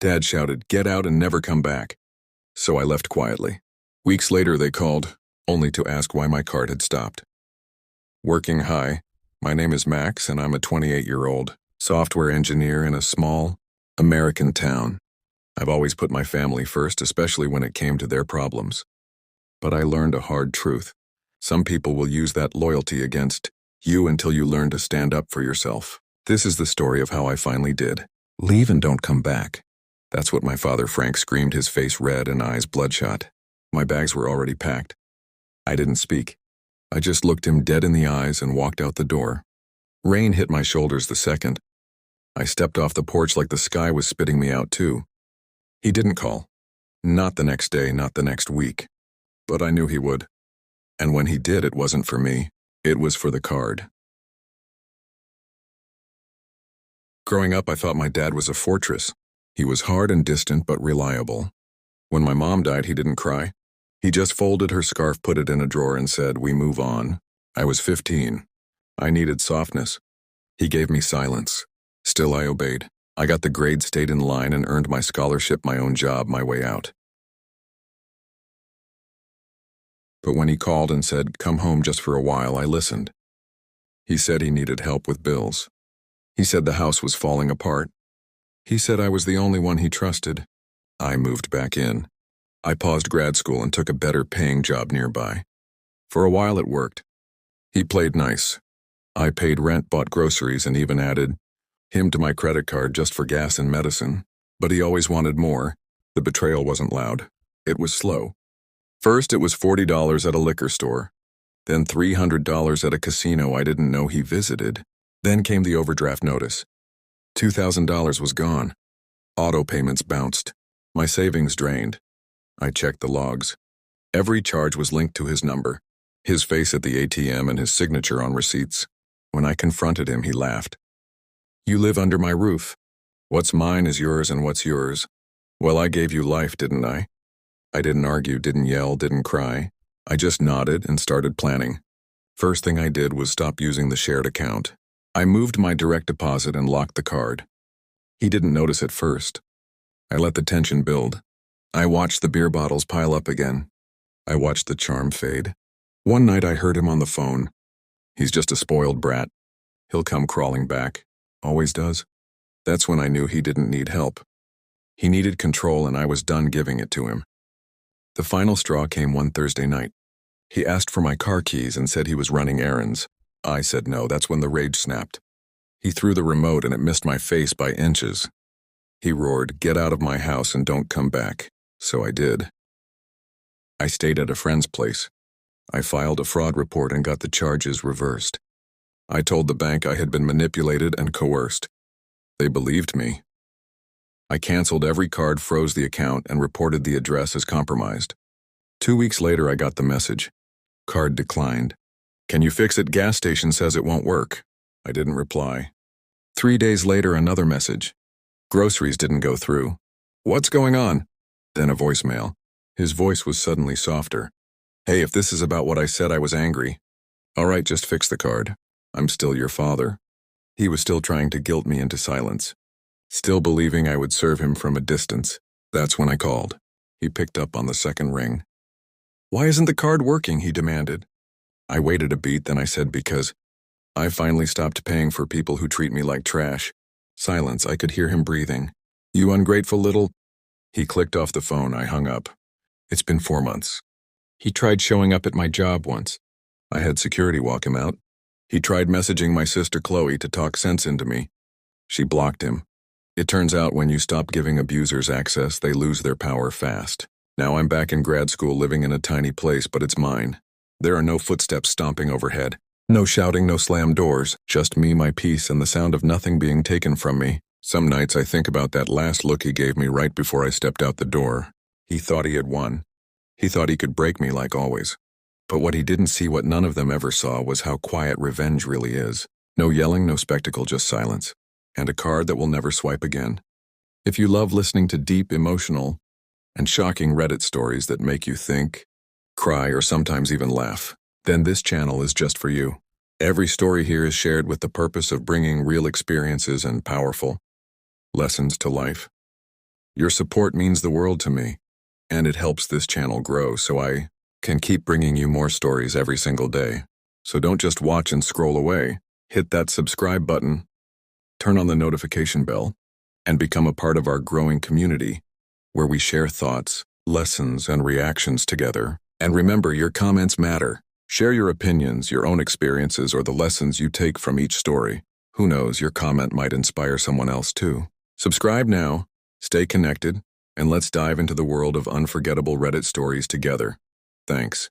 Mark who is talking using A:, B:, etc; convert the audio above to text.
A: Dad shouted, "Get out and never come back." So I left quietly. Weeks later they called, only to ask why my card had stopped. Working high, my name is Max and I'm a 28-year-old software engineer in a small American town. I've always put my family first, especially when it came to their problems. But I learned a hard truth. Some people will use that loyalty against you until you learn to stand up for yourself. This is the story of how I finally did. Leave and don't come back. That's what my father Frank screamed, his face red and eyes bloodshot. My bags were already packed. I didn't speak. I just looked him dead in the eyes and walked out the door. Rain hit my shoulders the second. I stepped off the porch like the sky was spitting me out too. He didn't call. Not the next day, not the next week. But I knew he would. And when he did, it wasn't for me. It was for the card. Growing up, I thought my dad was a fortress. He was hard and distant but reliable. When my mom died, he didn't cry. He just folded her scarf, put it in a drawer, and said, "We move on." I was 15. I needed softness. He gave me silence. Still, I obeyed. I got the grade, stayed in line, and earned my scholarship, my own job, my way out. But when he called and said, "Come home just for a while," I listened. He said he needed help with bills. He said the house was falling apart. He said I was the only one he trusted. I moved back in. I paused grad school and took a better paying job nearby. For a while it worked. He played nice. I paid rent, bought groceries, and even added him to my credit card just for gas and medicine. But he always wanted more. The betrayal wasn't loud. It was slow. First, it was $40 at a liquor store. Then $300 at a casino I didn't know he visited. Then came the overdraft notice. $2,000 was gone. Auto payments bounced. My savings drained. I checked the logs. Every charge was linked to his number, his face at the ATM, and his signature on receipts. When I confronted him, he laughed. "You live under my roof. What's mine is yours, and what's yours? Well, I gave you life, didn't I?" I didn't argue, didn't yell, didn't cry. I just nodded and started planning. First thing I did was stop using the shared account. I moved my direct deposit and locked the card. He didn't notice at first. I let the tension build. I watched the beer bottles pile up again. I watched the charm fade. One night I heard him on the phone. He's just a spoiled brat. He'll come crawling back. Always does. That's when I knew he didn't need help. He needed control, and I was done giving it to him. The final straw came one Thursday night. He asked for my car keys and said he was running errands. I said no. That's when the rage snapped. He threw the remote and it missed my face by inches. He roared, "Get out of my house and don't come back." So I did. I stayed at a friend's place. I filed a fraud report and got the charges reversed. I told the bank I had been manipulated and coerced. They believed me. I canceled every card, froze the account, and reported the address as compromised. 2 weeks later, I got the message. Card declined. "Can you fix it? Gas station says it won't work." I didn't reply. 3 days later, another message. Groceries didn't go through. "What's going on?" Then a voicemail. His voice was suddenly softer. "Hey, if this is about what I said, I was angry. All right, just fix the card. I'm still your father." He was still trying to guilt me into silence, still believing I would serve him from a distance. That's when I called. He picked up on the second ring. "Why isn't the card working?" he demanded. I waited a beat, then I said, "Because I finally stopped paying for people who treat me like trash." Silence. I could hear him breathing. "You ungrateful little..." He clicked off the phone. I hung up. It's been 4 months. He tried showing up at my job once. I had security walk him out. He tried messaging my sister Chloe to talk sense into me. She blocked him. It turns out when you stop giving abusers access, they lose their power fast. Now I'm back in grad school, living in a tiny place, but it's mine. There are no footsteps stomping overhead. No shouting, no slammed doors. Just me, my peace, and the sound of nothing being taken from me. Some nights I think about that last look he gave me right before I stepped out the door. He thought he had won. He thought he could break me like always. But what he didn't see, what none of them ever saw, was how quiet revenge really is. No yelling, no spectacle, just silence. And a card that will never swipe again. If you love listening to deep, emotional, and shocking Reddit stories that make you think, cry, or sometimes even laugh, then this channel is just for you. Every story here is shared with the purpose of bringing real experiences and powerful lessons to life. Your support means the world to me, and it helps this channel grow so I can keep bringing you more stories every single day. So don't just watch and scroll away. Hit that subscribe button, turn on the notification bell, and become a part of our growing community where we share thoughts, lessons, and reactions together. And remember, your comments matter. Share your opinions, your own experiences, or the lessons you take from each story. Who knows, your comment might inspire someone else too. Subscribe now, stay connected, and let's dive into the world of unforgettable Reddit stories together. Thanks.